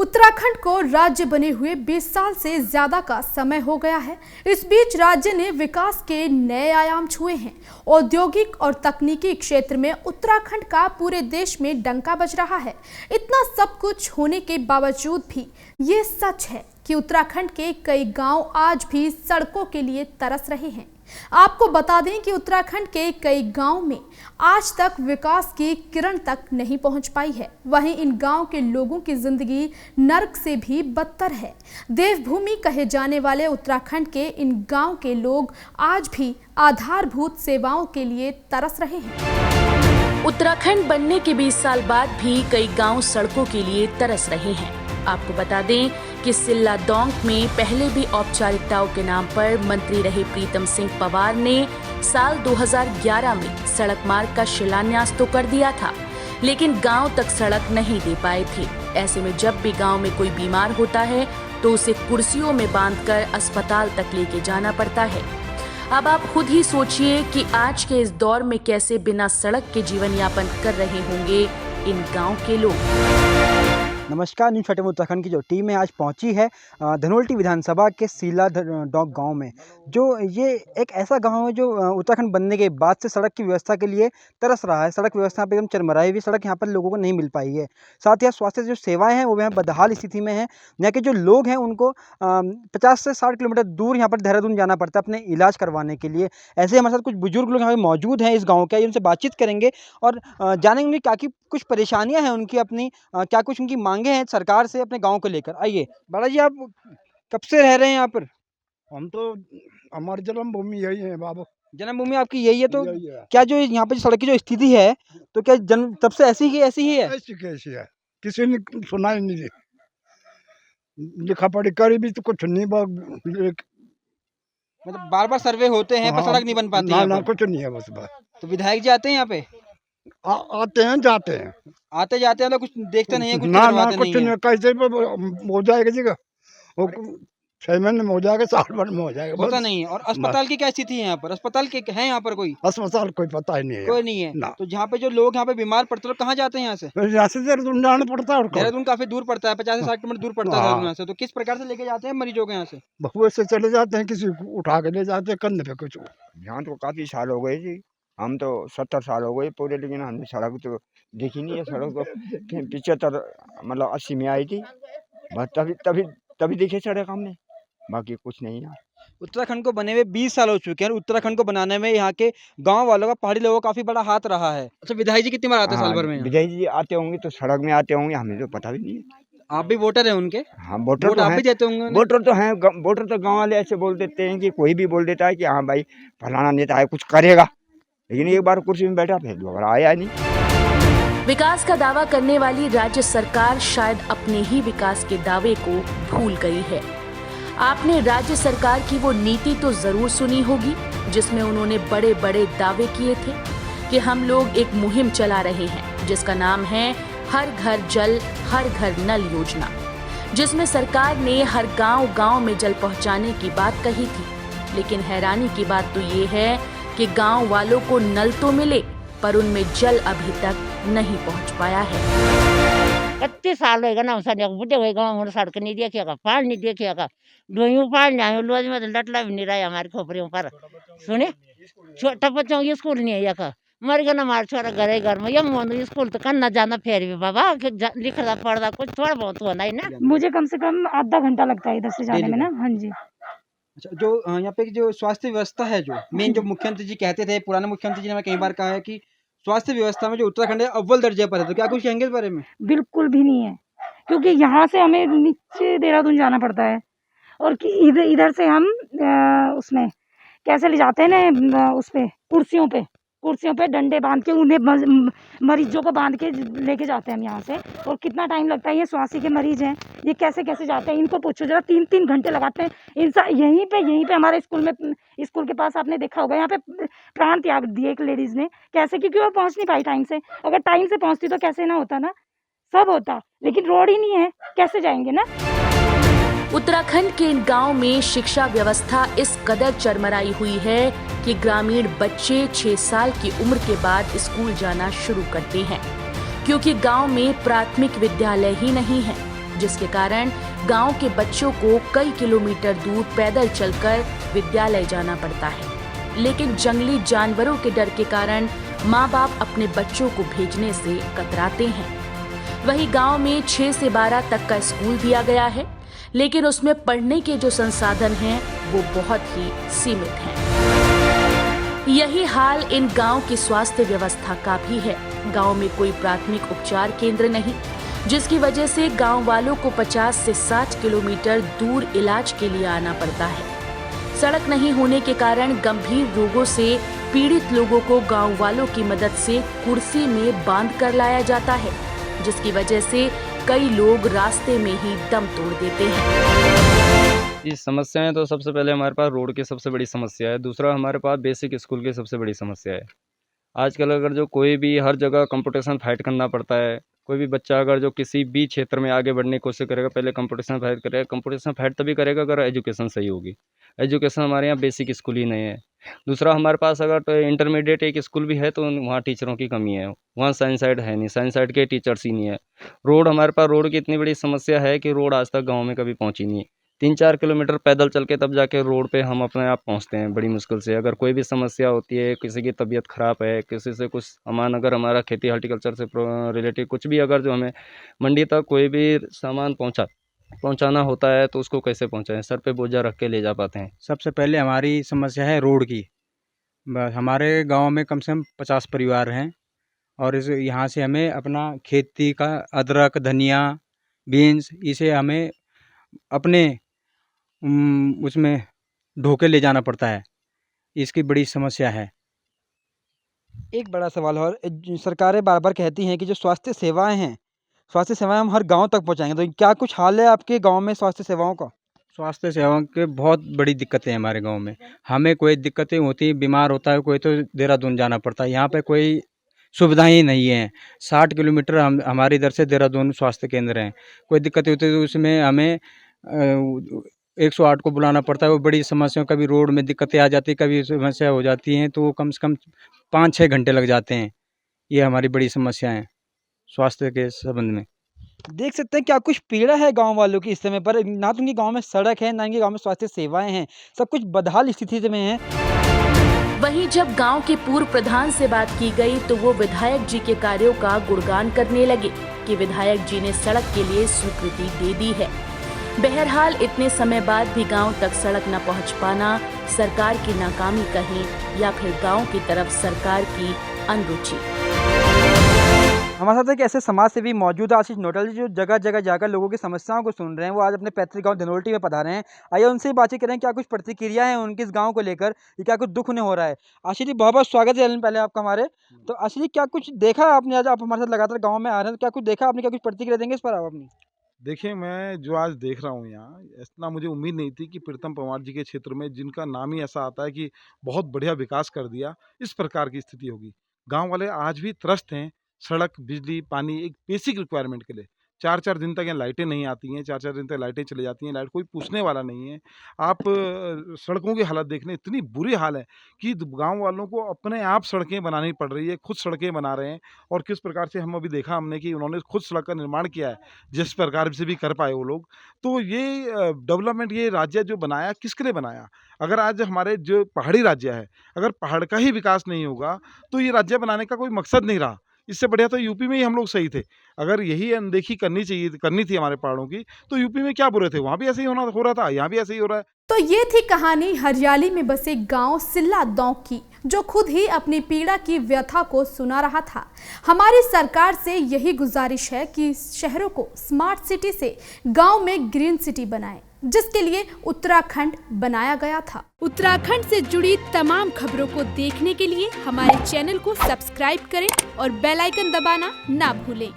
उत्तराखंड को राज्य बने हुए 20 साल से ज्यादा का समय हो गया है। इस बीच राज्य ने विकास के नए आयाम छुए हैं। औद्योगिक और तकनीकी क्षेत्र में उत्तराखंड का पूरे देश में डंका बज रहा है। इतना सब कुछ होने के बावजूद भी ये सच है कि उत्तराखंड के कई गांव आज भी सड़कों के लिए तरस रहे हैं। आपको बता दें कि उत्तराखंड के कई गांव में आज तक विकास की किरण तक नहीं पहुंच पाई है। वहीं इन गांव के लोगों की जिंदगी नर्क से भी बदतर है। देवभूमि कहे जाने वाले उत्तराखंड के इन गांव के लोग आज भी आधारभूत सेवाओं के लिए तरस रहे हैं। उत्तराखंड बनने के 20 साल बाद भी कई गांव सड़कों के लिए तरस रहे हैं। आपको बता दें कि सिल्ला दोंग में पहले भी औपचारिकताओं के नाम पर मंत्री रहे प्रीतम सिंह पंवार ने साल 2011 में सड़क मार्ग का शिलान्यास तो कर दिया था, लेकिन गांव तक सड़क नहीं दे पाए थे। ऐसे में जब भी गांव में कोई बीमार होता है तो उसे कुर्सियों में बांधकर अस्पताल तक लेके जाना पड़ता है। अब आप खुद ही सोचिए कि आज के इस दौर में कैसे बिना सड़क के जीवन यापन कर रहे होंगे इन गांव के लोग। नमस्कार, न्यूज़ 48 उत्तराखंड की जो टीम है आज पहुंची है धनोल्टी विधानसभा के सिल्ला दोंग गांव में। जो ये एक ऐसा गांव है जो उत्तराखंड बनने के बाद से सड़क की व्यवस्था के लिए तरस रहा है। सड़क व्यवस्था पे एकदम चरमराई हुई सड़क यहाँ पर लोगों को नहीं मिल पाई है। साथ ही स्वास्थ्य जो सेवाएं हैं वो यहाँ बदहाल स्थिति में है। यहाँ के जो लोग हैं उनको 50 से 60 किलोमीटर दूर यहाँ पर देहरादून जाना पड़ता है अपने इलाज करवाने के लिए। ऐसे हमारे साथ कुछ बुजुर्ग लोग यहाँ पे मौजूद हैं इस गाँव के। उनसे बातचीत करेंगे और जानेंगे उनकी क्या कुछ परेशानियाँ हैं उनकी, अपनी क्या कुछ उनकी मांगे हैं सरकार से अपने गांव को लेकर। आइए बड़ा जी, आप कब से रह रहे हैं यहाँ पर? हम तो हमारी जन्मभूमि यही है बाबू। जन्मभूमि आपकी यही है तो यही है। क्या जो यहाँ पे सड़क की जो स्थिति है तो क्या जन्म तब से ऐसी ही है? ऐसी कैसी है, किसी ने सुना ही नहीं, लिखा पढ़ी करी भी तो कुछ नहीं। मतलब बार बार सर्वे होते हैं पर सड़क नहीं बन पाती है। ना कुछ नहीं है बस। तो विधायक जी आते हैं यहाँ पे? आते हैं जाते हैं, आते जाते हैं तो कुछ देखते नहीं है, कुछ ना कुछ नहीं। कैसे हो जाएगा जी, 6 महीने में हो जाएगा, साल भर में हो जाएगा, पता नहीं है। और अस्पताल की क्या स्थिति है यहाँ पर? अस्पताल के है यहाँ पर कोई? अस्पताल कोई पता ही नहीं है, कोई नहीं है ना। तो जहाँ पे जो लोग यहाँ पे बीमार पड़ते हैं कहाँ जाते हैं? यहाँ से देहरादून जाना पड़ता है। देहरादून काफी दूर पड़ता है, 50 से 60 किलोमीटर दूर पड़ता है देहरादून यहाँ से। तो किस प्रकार से लेके जाते हैं मरीजों को यहाँ से? बहुए से चले जाते हैं, किसी को उठा के ले जाते हैं कंधे पे कुछ। यहाँ तो काफी साल हो गए जी, हम तो 70 साल हो गए पूरे, लेकिन हमने सड़क तो देखी नहीं है। सड़क तो 75 मतलब 80 में आई थी, बस तभी देखे सड़क हमने, बाकी कुछ नहीं यार। उत्तराखंड को बने हुए 20 साल हो चुके हैं। उत्तराखंड को बनाने में यहाँ के गांव वालों का, पहाड़ी लोगों का काफी बड़ा हाथ रहा है। अच्छा, विधायक जी कितनी बार आते हैं साल भर में? विधायक जी आते होंगे तो सड़क में आते होंगे, हमें तो पता भी नहीं है। आप भी वोटर हैं उनके? हाँ, वोटर तो आप भी देते होंगे? वोटर तो हैं। वोटर तो गाँव वाले ऐसे बोल देते हैं कि कोई भी बोल देता है कि हाँ भाई फलाना नेता है कुछ करेगा, लेकिन एक बार कुर्सी में बैठा फिर दोबारा आया नहीं। विकास का दावा करने वाली राज्य सरकार शायद अपने ही विकास के दावे को भूल गई है। आपने राज्य सरकार की वो नीति तो जरूर सुनी होगी जिसमें उन्होंने बड़े बड़े दावे किए थे कि हम लोग एक मुहिम चला रहे हैं जिसका नाम है हर घर जल हर घर नल योजना, जिसमें सरकार ने हर गांव में जल पहुंचाने की बात कही थी। लेकिन हैरानी की बात तो ये है कि गांव वालों को नल तो मिले पर उनमें जल अभी तक नहीं पहुंच पाया है। 31 साल होगा ना, बुढ़े हुए गाँव में सड़क नहीं देखिएगा, पाल नहीं देखिएगा, डोइयों पाल नहीं, लोज में लटला भी नहीं रहा हमारे खोपड़ियों पर। सुने छोटा बच्चों की स्कूल नहीं है यहाँ, मर गया ना हमारे छोरा घर में, यम स्कूल तो करना जाना फिर भी बाबा लिखना पढ़ना कुछ थोड़ा बहुत होना है ना। मुझे कम से कम आधा घंटा लगता है इधर से जाने में ना। हाँ जी। अच्छा, जो यहाँ पे जो स्वास्थ्य व्यवस्था है, जो मेन जो मुख्यमंत्री जी कहते थे, पुराने मुख्यमंत्री जी ने कई बार कहा है कि स्वास्थ्य व्यवस्था में जो उत्तराखंड है अव्वल दर्जे पर है, तो क्या कुछ कहेंगे इस बारे में? बिल्कुल भी नहीं है, क्योंकि यहाँ से हमें नीचे देहरादून जाना पड़ता है और कि इधर से हम उसमें कैसे ले जाते हैं ना, उस पे कुर्सियों पे डंडे बांध के उन्हें मरीजों को बांध के लेके जाते हैं हम यहाँ से। और कितना टाइम लगता है, ये स्वास्थ्य के मरीज हैं, ये कैसे जाते हैं इनको पूछो जरा। 3-3 घंटे लगाते हैं यहीं पे हमारे स्कूल के पास आपने देखा होगा, यहाँ पे प्राण त्याग दिए एक लेडीज ने। कैसे? क्योंकि वो पहुँच नहीं पाई टाइम से। अगर टाइम से पहुँचती तो कैसे ना होता ना, सब होता, लेकिन रोड ही नहीं है, कैसे जाएंगे ना। उत्तराखंड के इन गांव में शिक्षा व्यवस्था इस कदर चरमराई हुई है कि ग्रामीण बच्चे 6 साल की उम्र के बाद स्कूल जाना शुरू करते हैं, क्योंकि गांव में प्राथमिक विद्यालय ही नहीं है। जिसके कारण गांव के बच्चों को कई किलोमीटर दूर पैदल चलकर विद्यालय जाना पड़ता है। लेकिन जंगली जानवरों के डर के कारण माँ बाप अपने बच्चों को भेजने से कतराते हैं। वहीं गांव में 6 से 12 तक का स्कूल दिया गया है, लेकिन उसमें पढ़ने के जो संसाधन हैं वो बहुत ही सीमित हैं। यही हाल इन गांव की स्वास्थ्य व्यवस्था का भी है। गांव में कोई प्राथमिक उपचार केंद्र नहीं, जिसकी वजह से गांव वालों को 50 से 60 किलोमीटर दूर इलाज के लिए आना पड़ता है। सड़क नहीं होने के कारण गंभीर रोगों से पीड़ित लोगों को गांव वालों की मदद से कुर्सी में बांध कर लाया जाता है, जिसकी वजह से कई लोग रास्ते में ही दम तोड़ देते हैं। ये समस्याएं तो सबसे पहले हमारे पास रोड की सबसे बड़ी समस्या है। दूसरा हमारे पास बेसिक स्कूल की सबसे बड़ी समस्या है। आजकल अगर जो कोई भी हर जगह कंपटीशन फाइट करना पड़ता है। कोई भी बच्चा अगर जो किसी भी क्षेत्र में आगे बढ़ने की कोशिश करेगा, पहले कंपटीशन फाइट करेगा। कंपटीशन फाइट तभी करेगा अगर एजुकेशन सही होगी। एजुकेशन हमारे यहाँ बेसिक स्कूल ही नहीं है। दूसरा हमारे पास अगर तो इंटरमीडिएट एक स्कूल भी है तो वहाँ टीचरों की कमी है। वहाँ साइंस साइड है नहीं, साइंस साइड के टीचर्स ही नहीं है। रोड हमारे पास रोड की इतनी बड़ी समस्या है कि रोड आज तक गाँव में कभी पहुँची नहीं है। 3-4 किलोमीटर पैदल चल के तब जाके रोड पे हम अपने आप पहुंचते हैं बड़ी मुश्किल से। अगर कोई भी समस्या होती है, किसी की तबीयत ख़राब है, किसी से कुछ सामान, अगर हमारा खेती हॉर्टिकल्चर से रिलेटेड कुछ भी, अगर जो हमें मंडी तक कोई भी सामान पहुंचाना होता है तो उसको कैसे पहुंचाएं? सर पे बोझा रख के ले जा पाते हैं। सबसे पहले हमारी समस्या है रोड की। हमारे गांव में कम से कम 50 परिवार हैं और इस यहाँ से हमें अपना खेती का अदरक, धनिया, बीन्स, इसे हमें अपने उसमें ढोके ले जाना पड़ता है। इसकी बड़ी समस्या है। एक बड़ा सवाल और सरकारें बार बार कहती हैं कि जो स्वास्थ्य सेवाएं हैं, स्वास्थ्य सेवाएं हम हर गांव तक पहुंचाएंगे, तो क्या कुछ हाल है आपके गांव में स्वास्थ्य सेवाओं का? स्वास्थ्य सेवाओं के बहुत बड़ी दिक्कतें हैं हमारे गांव में। हमें कोई दिक्कतें होती, बीमार होता है कोई तो देहरादून जाना पड़ता है। यहाँ पे कोई सुविधा ही नहीं है। 60 किलोमीटर हमारे इधर से देहरादून स्वास्थ्य केंद्र हैं। कोई दिक्कत होती है तो उसमें हमें 108 को बुलाना पड़ता है। वो बड़ी समस्या, कभी रोड में दिक्कतें आ जाती, कभी समस्या हो जाती हैं तो कम से कम 5-6 घंटे लग जाते हैं। ये हमारी बड़ी समस्या है स्वास्थ्य के संबंध में। देख सकते हैं क्या कुछ पीड़ा है गांव वालों की इस समय पर। ना तो उनके गांव में सड़क है, ना उनके गांव में स्वास्थ्य सेवाएं हैं, सब कुछ बदहाल स्थिति में है। वहीं जब गांव के पूर्व प्रधान से बात की गई तो वो विधायक जी के कार्यों का गुणगान करने लगे कि विधायक जी ने सड़क के लिए स्वीकृति दे दी है। बहरहाल इतने समय बाद भी गांव तक सड़क न पहुंच पाना सरकार की नाकामी कहें या फिर गांव की तरफ सरकार की अनरुचि। हमारे साथ एक ऐसे समाज सेवी मौजूद है, आशीष नोटल जी, जो जगह जगह जाकर लोगों की समस्याओं को सुन रहे हैं। वो आज अपने पैतृक गांव धनोल्टी में पधारे हैं। आइए उनसे बातचीत करें, क्या कुछ प्रतिक्रिया है उनकी इस गांव को लेकर, क्या कुछ दुख उन्हें हो रहा है। आशीष जी, बहुत बहुत स्वागत है पहले आपका हमारे। तो आशीष जी, क्या कुछ देखा आपने? आज आप हमारे साथ लगातार गाँव में आ रहे हैं, तो क्या कुछ देखा आपने? क्या कुछ प्रतिक्रिया देंगे इस पर आप अपनी? देखिए, मैं जो आज देख रहा हूँ यहाँ, इतना मुझे उम्मीद नहीं थी कि प्रीतम पंवार जी के क्षेत्र में, जिनका नाम ही ऐसा आता है कि बहुत बढ़िया विकास कर दिया, इस प्रकार की स्थिति होगी। गांव वाले आज भी त्रस्त हैं सड़क, बिजली, पानी, एक बेसिक रिक्वायरमेंट के लिए। 4-4 दिन तक यहाँ लाइटें नहीं आती हैं, 4-4 दिन तक लाइटें चली जाती हैं, लाइट कोई पूछने वाला नहीं है। आप सड़कों की हालत देख लें, इतनी बुरी हाल है कि गांव वालों को अपने आप सड़कें बनानी पड़ रही है, खुद सड़कें बना रहे हैं। और किस प्रकार से हम अभी देखा हमने कि उन्होंने खुद सड़क का निर्माण किया है, जिस प्रकार से भी कर पाए वो लोग। तो ये डेवलपमेंट, ये राज्य जो बनाया, किसके लिए बनाया? अगर आज हमारे जो पहाड़ी राज्य है, अगर पहाड़ का ही विकास नहीं होगा तो ये राज्य बनाने का कोई मकसद नहीं रहा। इससे बढ़िया तो यूपी में ही हम लोग सही थे। अगर यही अनदेखी करनी थी हमारे पहाड़ों की, तो यूपी में क्या बुरे थे? वहाँ भी ऐसे ही हो रहा था, यहाँ भी ऐसे ही हो रहा है। तो ये थी कहानी हरियाली में बसे गांव सिल्ला दौंक की, जो खुद ही अपनी पीड़ा की व्यथा को सुना रहा था। हमारी सरकार से यही गुजारिश है कि शहरों को स्मार्ट सिटी से गांव में ग्रीन सिटी बनाएं, जिसके लिए उत्तराखंड बनाया गया था। उत्तराखंड से जुड़ी तमाम खबरों को देखने के लिए हमारे चैनल को सब्सक्राइब करें और बेल आइकन दबाना ना भूलें।